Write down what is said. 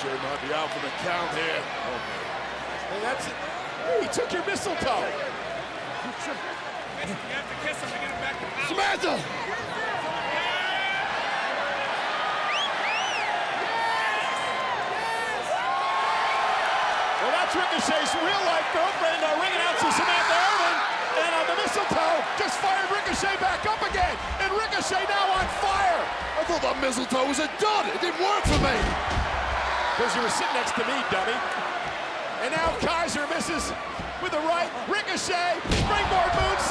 Ricochet might be out for the count here. Oh, man. And that's it. Hey, he took your mistletoe. You have to kiss him to get him back to power. Samantha! Well, that's Ricochet's real-life girlfriend, ring announcer Samantha Irvin. And on the mistletoe, just fired Ricochet back up again. And Ricochet now on fire. I thought that mistletoe was a dud. It didn't work for me. Because you were sitting next to me, dummy. And now Kaiser misses with the right. Ricochet, springboard moonsault.